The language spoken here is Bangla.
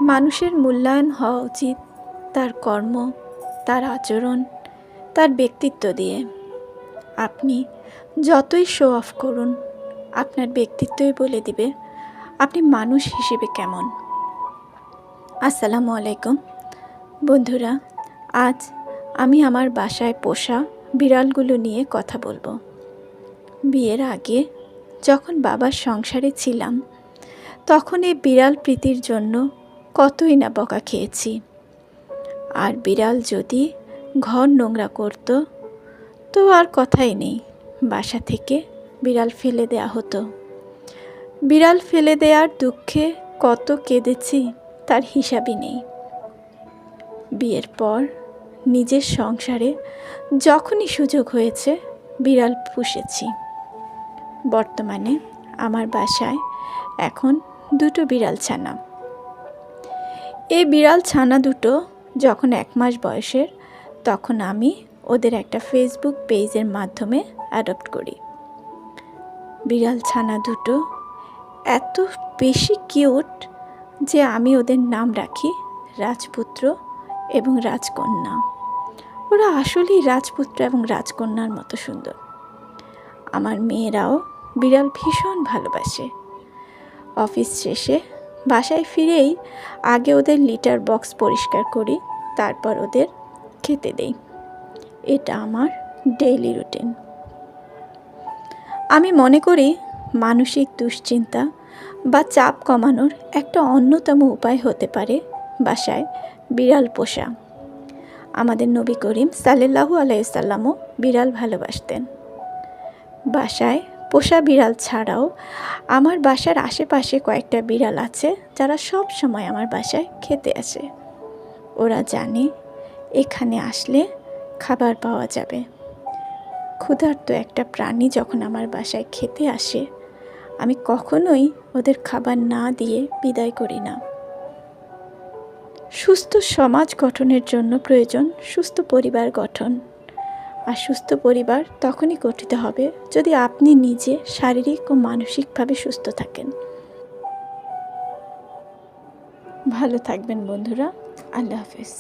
মানুষের মূল্যায়ন হওয়া উচিত তার কর্ম, তার আচরণ, তার ব্যক্তিত্ব দিয়ে। আপনি যতই শো অফ করুন, আপনার ব্যক্তিত্বই বলে দিবে আপনি মানুষ হিসেবে কেমন। আসসালামু আলাইকুম বন্ধুরা, আজ আমি আমার বাসায় পোষা বিড়ালগুলো নিয়ে কথা বলবো। বিয়ের আগে যখন বাবার সংসারে ছিলাম, তখন এই বিড়াল প্রীতির জন্য কতই না বকা খেয়েছি। আর বিড়াল যদি ঘর নোংরা করতো তো আর কথাই নেই, বাসা থেকে বিড়াল ফেলে দেয়া হতো। বিড়াল ফেলে দেওয়ার দুঃখে কত কেঁদেছি তার হিসাবই নেই। বিয়ের পর নিজের সংসারে যখনই সুযোগ হয়েছে বিড়াল পুষেছি। বর্তমানে আমার বাসায় এখন 2টো বিড়াল ছানা। এই বিড়াল ছানা দুটো যখন 1 মাস বয়সের, তখন আমি ওদের একটা ফেসবুক পেজের মাধ্যমে অ্যাডপ্ট করি। বিড়াল ছানা দুটো এত বেশি কিউট যে আমি ওদের নাম রাখি রাজপুত্র এবং রাজকন্যা। ওরা আসলেই রাজপুত্র এবং রাজকন্যার মতো সুন্দর। আমার মেয়েরাও বিড়াল ভীষণ ভালোবাসে। অফিস শেষে বাসায় ফিরেই আগে ওদের লিটার বক্স পরিষ্কার করি, তারপর ওদের খেতে দেই। এটা আমার ডেইলি রুটিন। আমি মনে করি মানসিক দুশ্চিন্তা বা চাপ কমানোর একটা অন্যতম উপায় হতে পারে বাসায় বিড়াল পোষা। আমাদের নবী করিম সাল্লাল্লাহু আলাইহি সাল্লামও বিড়াল ভালোবাসতেন। বাসায় পোষা বিড়াল ছাড়াও আমার বাসার আশেপাশে কয়েকটা বিড়াল আছে যারা সব সময় আমার বাসায় খেতে আসে। ওরা জানে এখানে আসলে খাবার পাওয়া যাবে। ক্ষুধার্ত একটা প্রাণী যখন আমার বাসায় খেতে আসে, আমি কখনোই ওদের খাবার না দিয়ে বিদায় করি না। সুস্থ সমাজ গঠনের জন্য প্রয়োজন সুস্থ পরিবার গঠন। আর সুস্থ পরিবার তখনই গঠিত হবে যদি আপনি নিজে শারীরিক ও মানসিকভাবে সুস্থ থাকেন। ভালো থাকবেন বন্ধুরা। আল্লাহ হাফেজ।